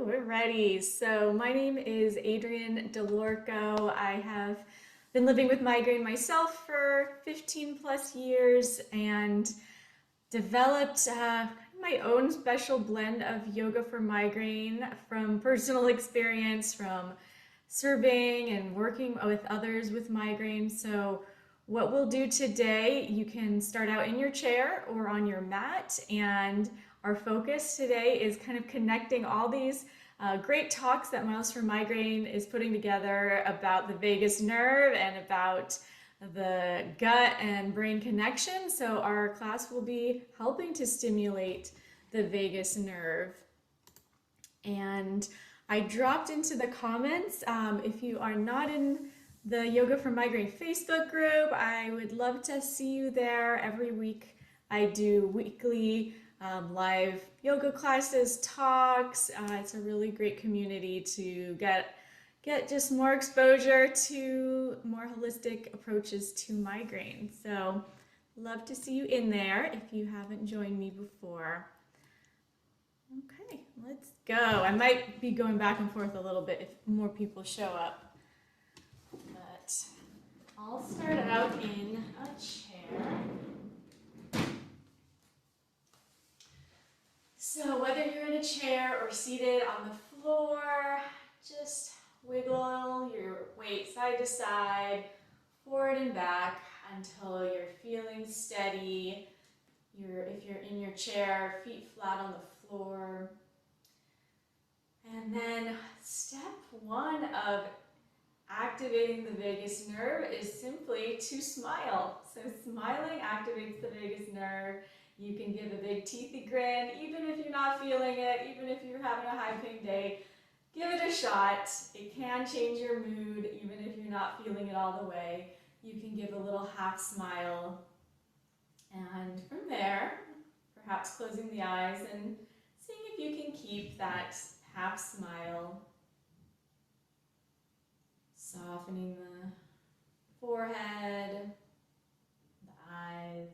we're ready. So my name is Adriane Dellorco. I have been living with migraine myself for 15 plus years and developed my own special blend of yoga for migraine from personal experience, from serving and working with others with migraine. So what we'll do today, you can start out in your chair or on your mat, and our focus today is kind of connecting all these great talks that Miles for Migraine is putting together about the vagus nerve and about the gut and brain connection. So our class will be helping to stimulate the vagus nerve. And I dropped into the comments, if you are not in the Yoga for Migraine Facebook group, I would love to see you there. Every week I do weekly live yoga classes, talks. It's a really great community to get just more exposure to more holistic approaches to migraine. So love to see you in there if you haven't joined me before. Okay, let's go. I might be going back and forth a little bit if more people show up. But I'll start out in a chair. So whether you're in a chair or seated on the floor, just wiggle your weight side to side, forward and back until you're feeling steady. If you're in your chair, feet flat on the floor. And then step one of activating the vagus nerve is simply to smile. So smiling activates the vagus nerve. You can give a big teethy grin, even if you're not feeling it, even if you're having a high pain day. Give it a shot. It can change your mood, even if you're not feeling it all the way. You can give a little half smile. And from there, perhaps closing the eyes and seeing if you can keep that half smile. Softening the forehead, the eyes.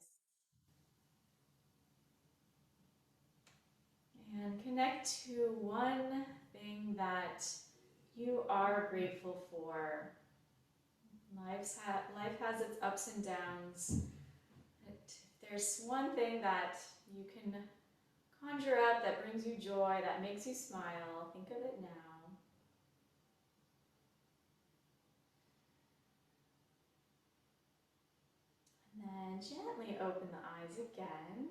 And connect to one thing that you are grateful for. Life has its ups and downs. If there's one thing that you can conjure up that brings you joy, that makes you smile, think of it now. And then gently open the eyes again.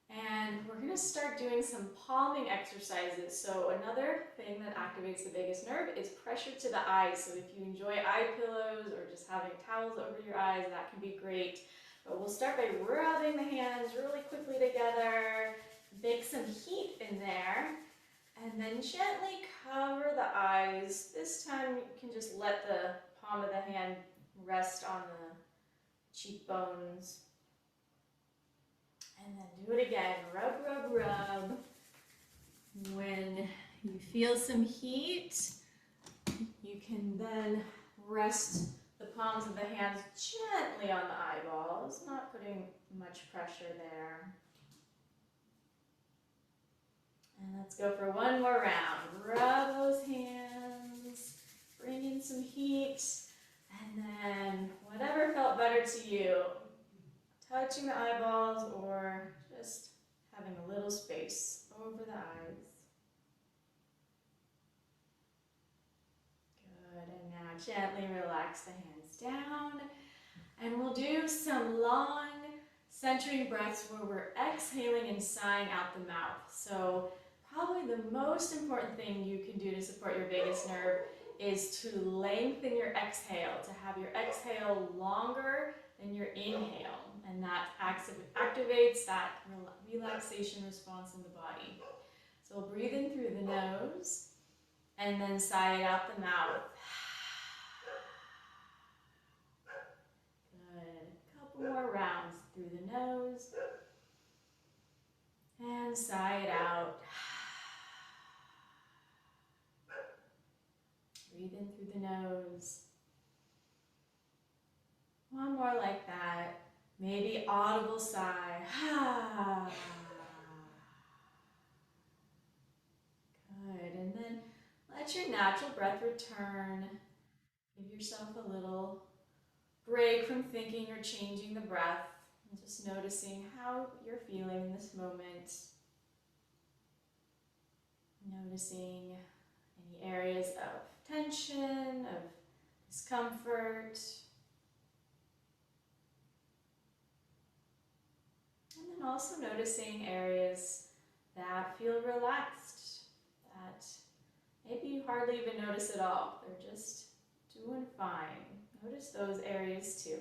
And we're going to start doing some palming exercises. So another thing that activates the vagus nerve is pressure to the eyes. So if you enjoy eye pillows or just having towels over your eyes, that can be great. But we'll start by rubbing the hands really quickly together, make some heat in there, and then gently cover the eyes. This time you can just let the palm of the hand rest on the cheekbones. And then do it again, rub, rub, rub. When you feel some heat, you can then rest the palms of the hands gently on the eyeballs, not putting much pressure there. And let's go for one more round. Rub those hands, bring in some heat, and then whatever felt better to you. Touching the eyeballs or just having a little space over the eyes. Good, and now gently relax the hands down. And we'll do some long centering breaths where we're exhaling and sighing out the mouth. So probably the most important thing you can do to support your vagus nerve is to lengthen your exhale, to have your exhale longer than your inhale. And that activates that relaxation response in the body. So we'll breathe in through the nose and then sigh it out the mouth. Good. A couple more rounds through the nose and sigh it out. Breathe in through the nose. One more like that. Maybe audible sigh. Good. let your natural breath return. Give yourself a little break from thinking or changing the breath, and just noticing how you're feeling in this moment. Noticing any areas of tension, of discomfort. And then also noticing areas that feel relaxed, that maybe you hardly even notice at all. They're just doing fine. Notice those areas too.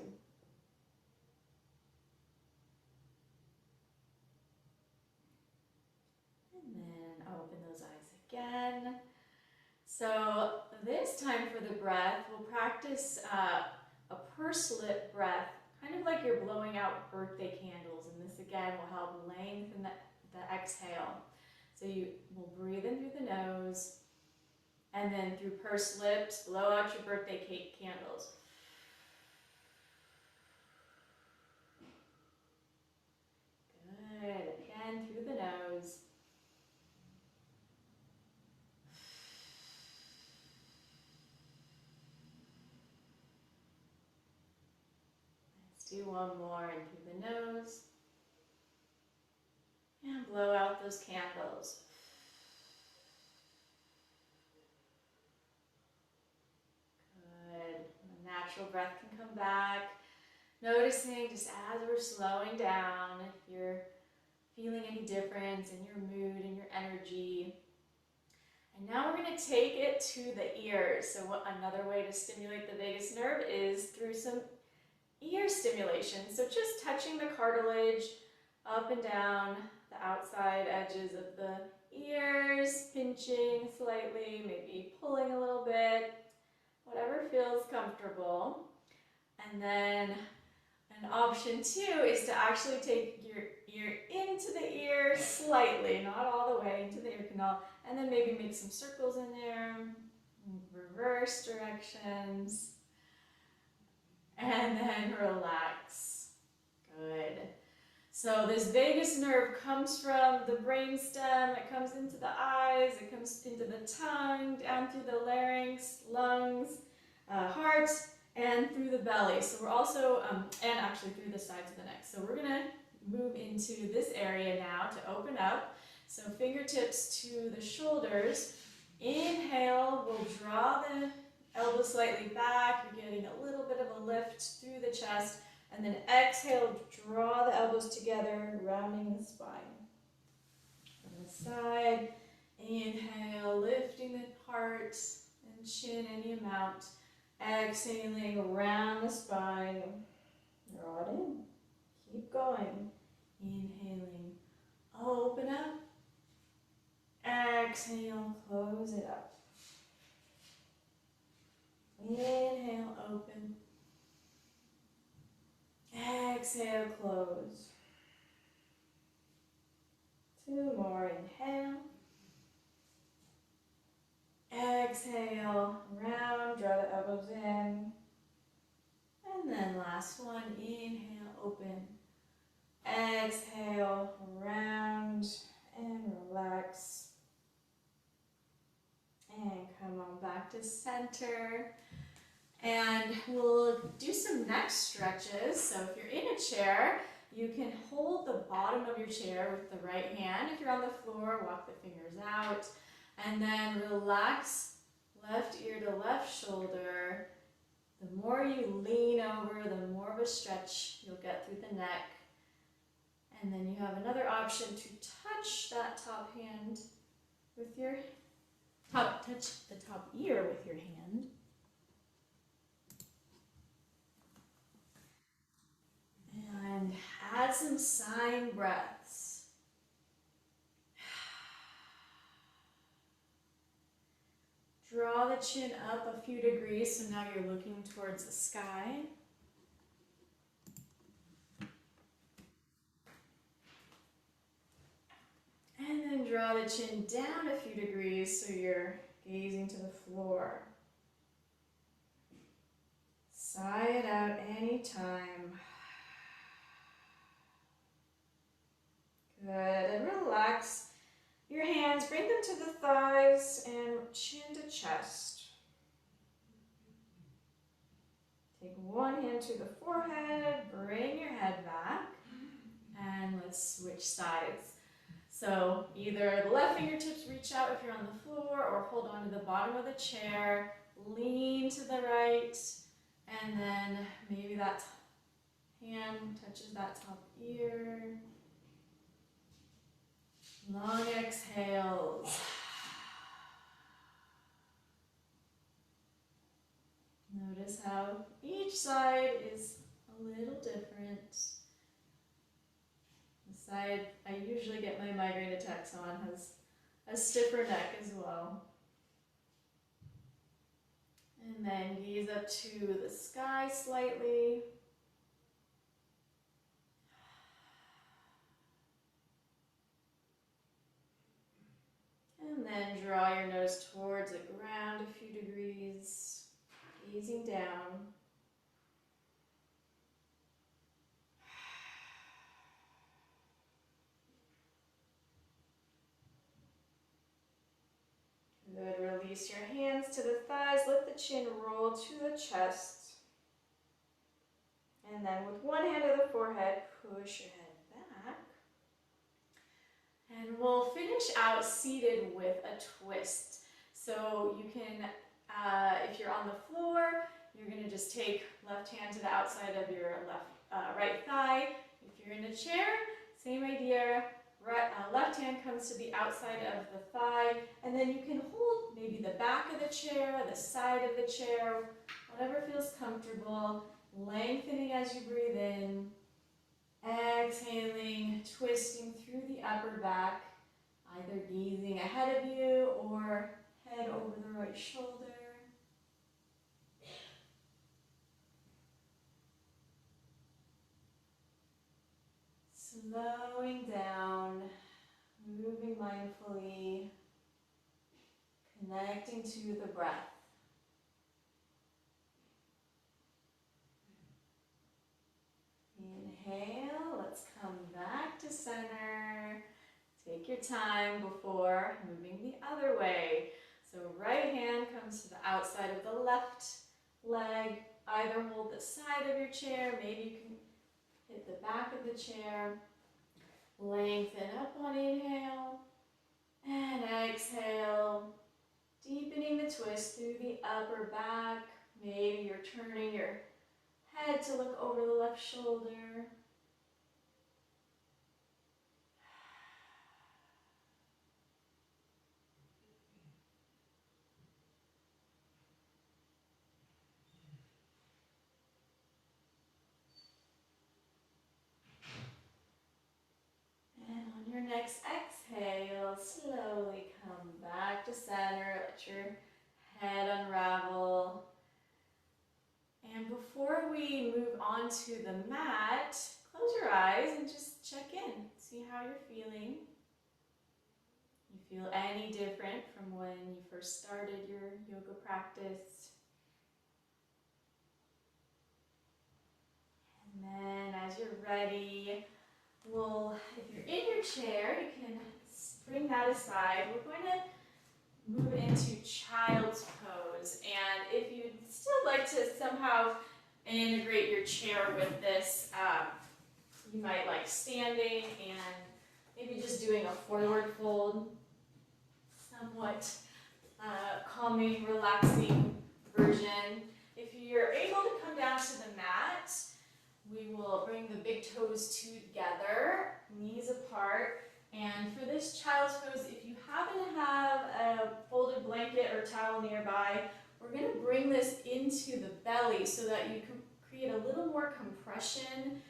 And then open those eyes again. So this time for the breath, we'll practice a pursed lip breath, kind of like you're blowing out birthday candles. And this again will help lengthen the exhale. So you will breathe in through the nose, and then through pursed lips, blow out your birthday cake candles. Good. Again, through the nose. Let's do one more in through the nose. And blow out those candles. Good. The natural breath can come back. Noticing just as we're slowing down, if you're feeling any difference in your mood and your energy. And now we're going to take it to the ears. So another way to stimulate the vagus nerve is through some ear stimulation. So just touching the cartilage up and down the outside edges of the ears, pinching slightly, maybe pulling a little bit, whatever feels comfortable. And then an option two is to actually take your ear into the ear slightly, not all the way into the ear canal, and then maybe make some circles in there, reverse directions, and then relax. Good. So this vagus nerve comes from the brainstem, it comes into the eyes, it comes into the tongue, down through the larynx, lungs, heart, and through the belly. So we're also, and actually through the sides of the neck. So we're gonna move into this area now to open up. So fingertips to the shoulders. Inhale, we'll draw the elbows slightly back. You're getting a little bit of a lift through the chest. And then exhale, draw the elbows together, rounding the spine. From the side, inhale, lifting the heart and chin any amount. Exhaling around the spine, draw it in, keep going. Inhaling, open up. Exhale, close it up. Inhale, open. Exhale, close. Two more, inhale. Exhale, round, draw the elbows in. And then last one, inhale, open. Exhale, round, and relax. And come on back to center. And we'll do some neck stretches. So if you're in a chair, you can hold the bottom of your chair with the right hand. If you're on the floor, walk the fingers out. And then relax left ear to left shoulder. The more you lean over, the more of a stretch you'll get through the neck. And then you have another option to touch that top hand with your touch the top ear with your hand. And add some sighing breaths. Draw the chin up a few degrees, so now you're looking towards the sky. And then draw the chin down a few degrees, so you're gazing to the floor. Sigh it out anytime. Good, and relax your hands, bring them to the thighs and chin to chest. Take one hand to the forehead, bring your head back, and let's switch sides. So either the left fingertips reach out if you're on the floor, or hold on to the bottom of the chair, lean to the right, and then maybe that hand touches that top ear. Long exhales. Notice how each side is a little different. The side I usually get my migraine attacks on has a stiffer neck as well. And then gaze up to the sky slightly. And then draw your nose towards the ground a few degrees, gazing down. Good, release your hands to the thighs, let the chin roll to the chest. And then with one hand to the forehead, push your head back. And we'll finish out seated with a twist. So you can, if you're on the floor, you're gonna just take left hand to the outside of your right thigh. If you're in a chair, same idea. Left hand comes to the outside of the thigh, and then you can hold maybe the back of the chair, the side of the chair, whatever feels comfortable, lengthening as you breathe in, exhaling, twisting through the upper back, either gazing ahead of you or head over the right shoulder. Slowing down, moving mindfully, connecting to the breath. Inhale, let's come back to center. Take your time before moving the other way. So right hand comes to the outside of the left leg. Either hold the side of your chair, maybe you can hit the back of the chair. Lengthen up on inhale and exhale, deepening the twist through the upper back. Maybe you're turning your head to look over the left shoulder. And on your next exhale, slowly come back to center. Let your head unravel. And before we move on to the mat, close your eyes and just check in. See how you're feeling. You feel any different from when you first started your yoga practice? And then as you're ready, if you're in your chair, you can bring that aside. We're going to move into child's pose. And if you'd still like to somehow integrate your chair with this, you might like standing and maybe just doing a forward fold, somewhat calming, relaxing version. If you're able to come down to the mat, we will bring the big toes together, knees apart. And for this child's pose, if you happen to have a folded blanket or towel nearby, we're going to bring this into the belly so that you can create a little more compression,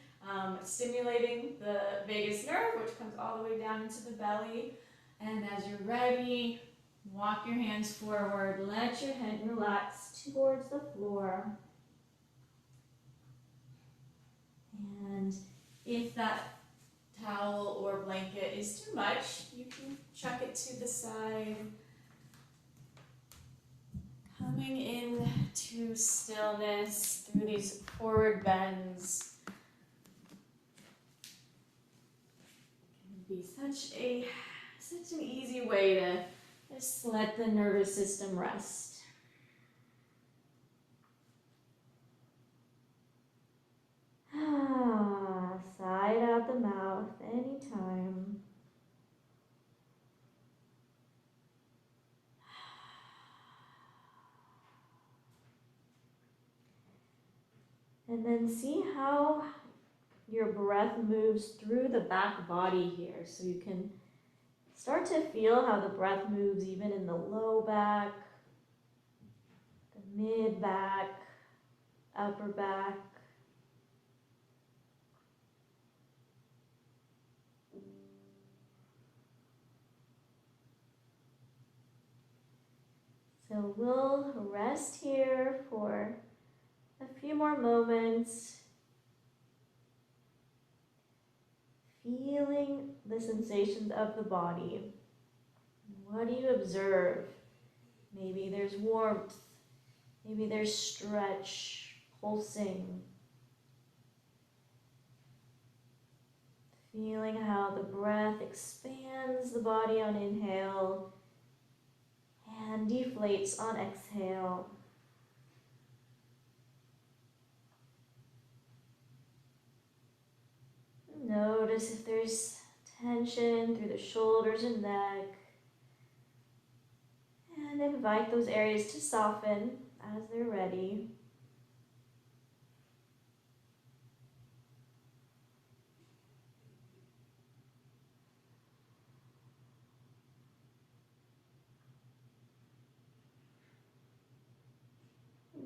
stimulating the vagus nerve, which comes all the way down into the belly. And as you're ready, walk your hands forward, let your head relax towards the floor. And if that towel or blanket is too much, you can chuck it to the side. Coming in to stillness through these forward bends. It can be such a such an easy way to just let the nervous system rest. Side out the mouth anytime. And then see how your breath moves through the back body here. So you can start to feel how the breath moves even in the low back, the mid back, upper back. So we'll rest here for a few more moments, feeling the sensations of the body. What do you observe? Maybe there's warmth, maybe there's stretch, pulsing. Feeling how the breath expands the body on inhale and deflates on exhale. Notice if there's tension through the shoulders and neck. And invite those areas to soften as they're ready.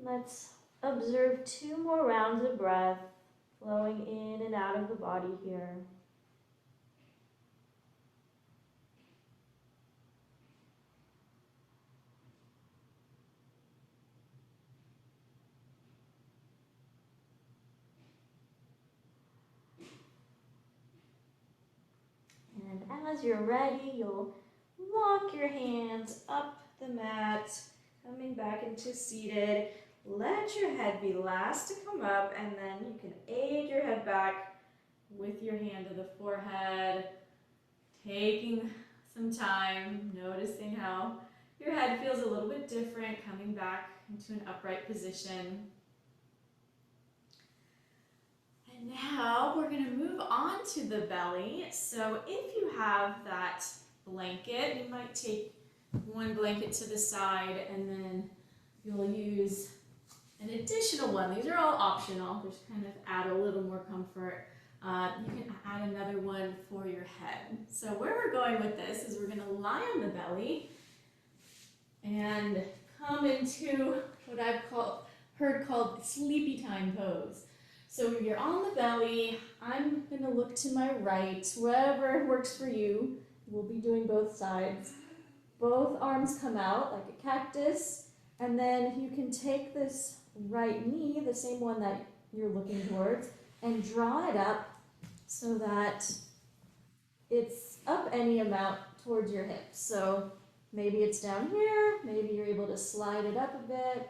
Let's observe 2 more rounds of breath flowing in and out of the body here. And as you're ready, you'll walk your hands up the mat, coming back into seated. Let your head be last to come up, and then you can aid your head back with your hand to the forehead, taking some time, noticing how your head feels a little bit different, coming back into an upright position. And now we're going to move on to the belly. So if you have that blanket, you might take one blanket to the side, and then you'll use an additional one. These are all optional, just kind of add a little more comfort. You can add another one for your head. So where we're going with this is we're going to lie on the belly and come into what I've heard called sleepy time pose. So you're on the belly. I'm going to look to my right, whatever works for you. We'll be doing both sides. Both arms come out like a cactus, and then you can take this right knee, the same one that you're looking towards, and draw it up so that it's up any amount towards your hips. So maybe it's down here, maybe you're able to slide it up a bit.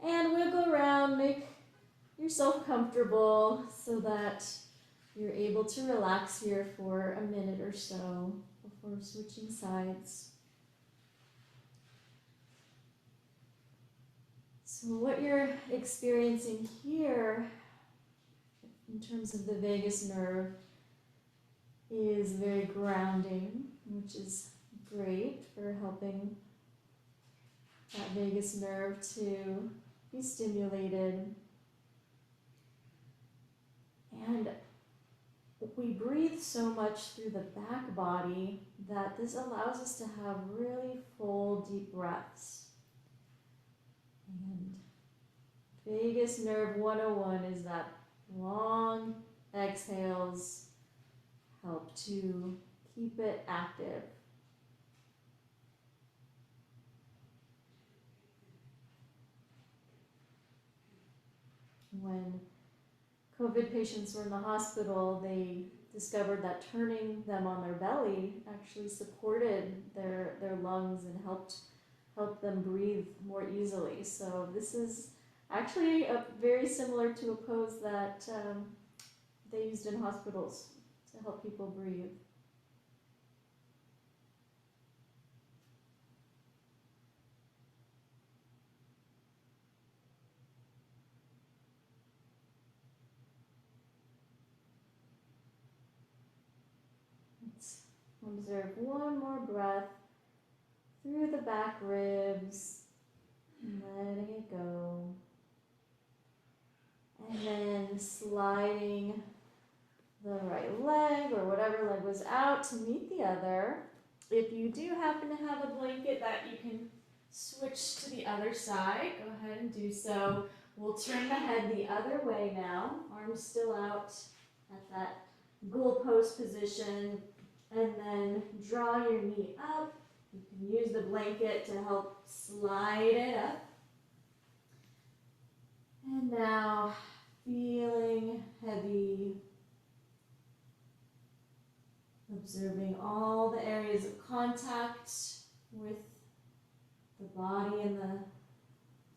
And we'll go around, make yourself comfortable so that you're able to relax here for a minute or so before switching sides. So what you're experiencing here in terms of the vagus nerve is very grounding, which is great for helping that vagus nerve to be stimulated. And we breathe so much through the back body that this allows us to have really full, deep breaths. And vagus nerve 101 is that long exhales help to keep it active. When COVID patients were in the hospital, they discovered that turning them on their belly actually supported their lungs and helped them breathe more easily. So this is actually very similar to a pose that they used in hospitals to help people breathe. Observe one more breath through the back ribs, letting it go. And then sliding the right leg or whatever leg was out to meet the other. If you do happen to have a blanket that you can switch to the other side, go ahead and do so. We'll turn the head the other way now, arms still out at that goalpost position, and then draw your knee up. You can use the blanket to help slide it up. And now, feeling heavy, observing all the areas of contact with the body and the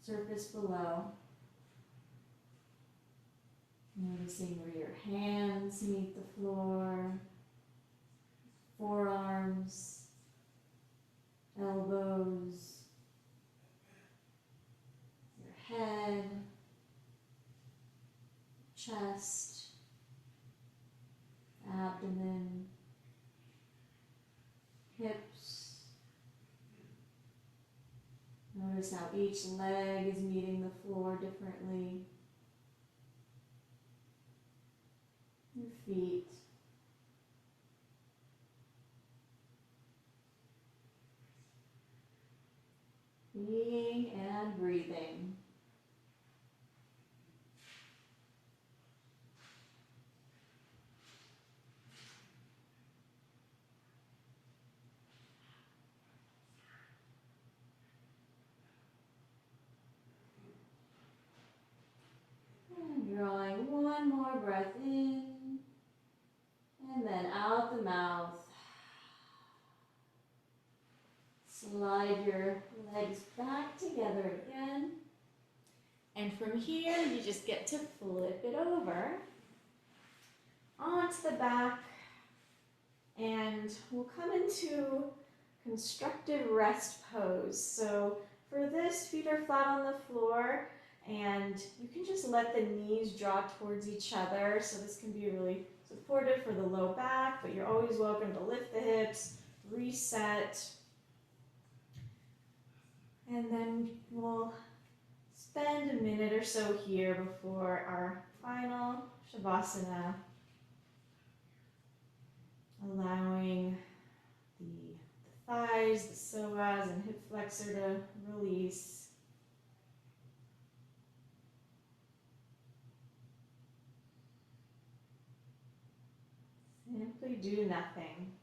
surface below. Noticing where your hands meet the floor, forearms, elbows, your head, chest, abdomen, hips. Notice how each leg is meeting the floor differently. Your feet. Being and breathing. And drawing one more breath in. And then out the mouth. Slide your legs back together again. And from here, you just get to flip it over onto the back. And we'll come into constructive rest pose. So for this, feet are flat on the floor. And you can just let the knees draw towards each other. So this can be really supportive for the low back, but you're always welcome to lift the hips, reset. And then we'll spend a minute or so here before our final Savasana, allowing the thighs, the psoas, and hip flexor to release. Simply do nothing.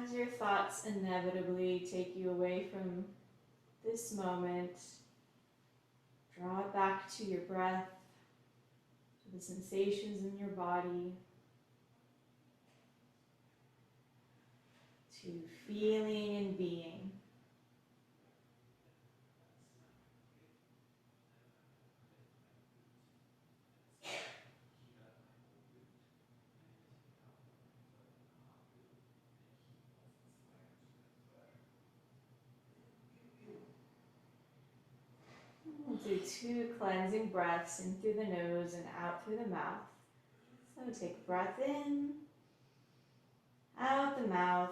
As your thoughts inevitably take you away from this moment, draw it back to your breath, to the sensations in your body, to feeling and being. We'll do 2 cleansing breaths in through the nose and out through the mouth. So take a breath in, out the mouth,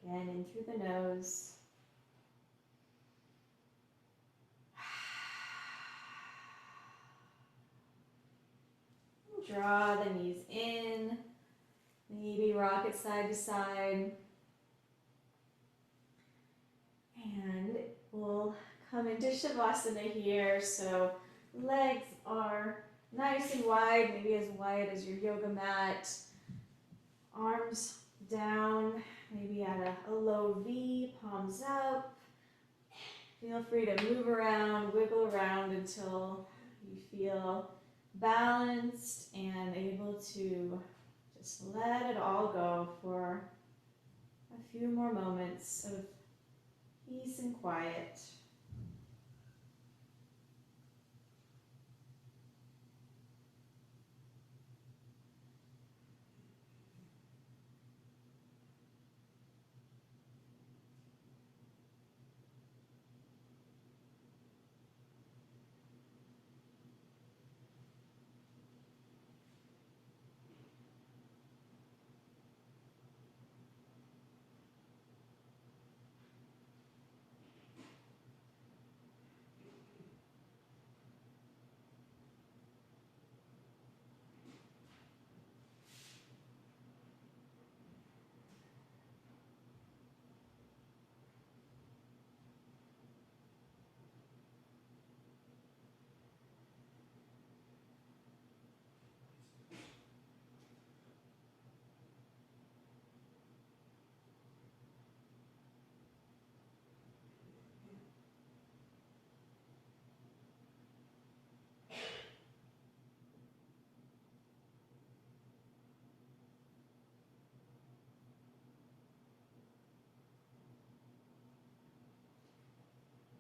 again in through the nose, draw the knees in, maybe rock it side to side. And we'll come into Savasana here. So legs are nice and wide, maybe as wide as your yoga mat. Arms down, maybe at a low V, palms up. Feel free to move around, wiggle around until you feel balanced and able to just let it all go for a few more moments of peace and quiet.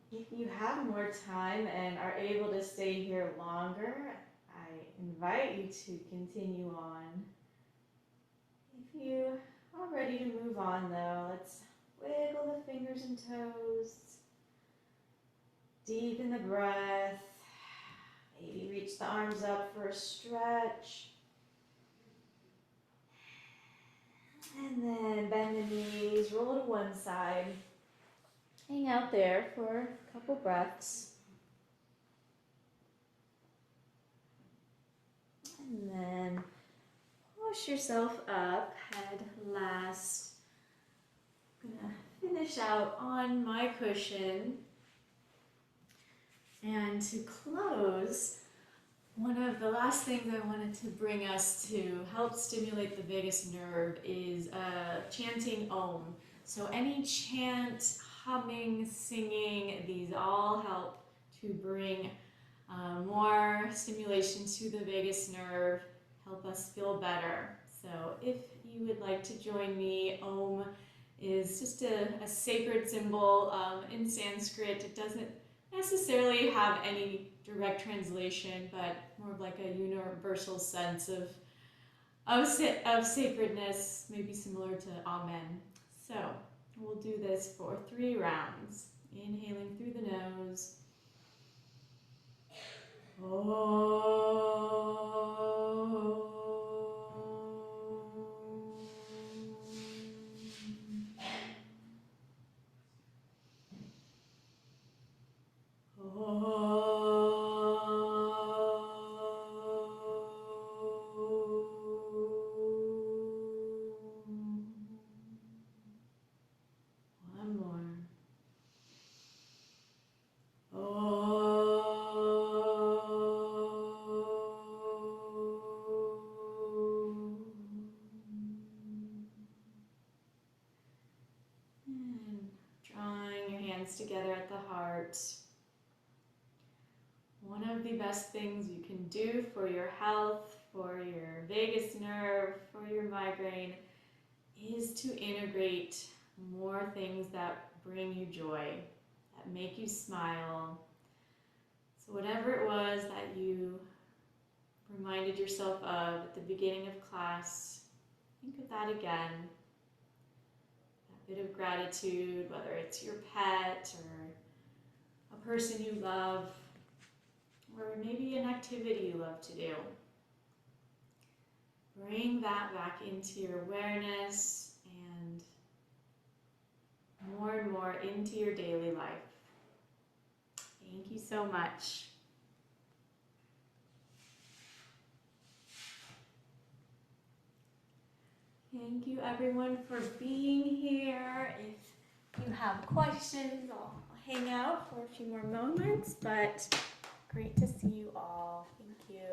If you have more time and are able to stay here longer, I invite you to continue on. If you are ready to move on though, let's wiggle the fingers and toes, deepen the breath, maybe reach the arms up for a stretch, and then bend the knees, roll to one side. Hang out there for a couple breaths. And then push yourself up, head last. I'm gonna finish out on my cushion. And to close, one of the last things I wanted to bring us to help stimulate the vagus nerve is chanting Om. So any chant, humming, singing, these all help to bring more stimulation to the vagus nerve, help us feel better. So if you would like to join me, Om is just a sacred symbol in Sanskrit. It doesn't necessarily have any direct translation, but more of like a universal sense of sacredness, maybe similar to Amen. So we'll do this for 3 rounds. Inhaling through the nose. One more. And drawing your hands together at the heart. One of the best things you can do for your health, for your vagus nerve, for your migraine, is to integrate more things that bring you joy, that make you smile. So whatever it was that you reminded yourself of at the beginning of class, think of that again. That bit of gratitude, whether it's your pet or a person you love, or maybe an activity you love to do. Bring that back into your awareness and more into your daily life. Thank you so much. Thank you everyone for being here. If you have questions, I'll hang out for a few more moments, but great to see you all. Thank you.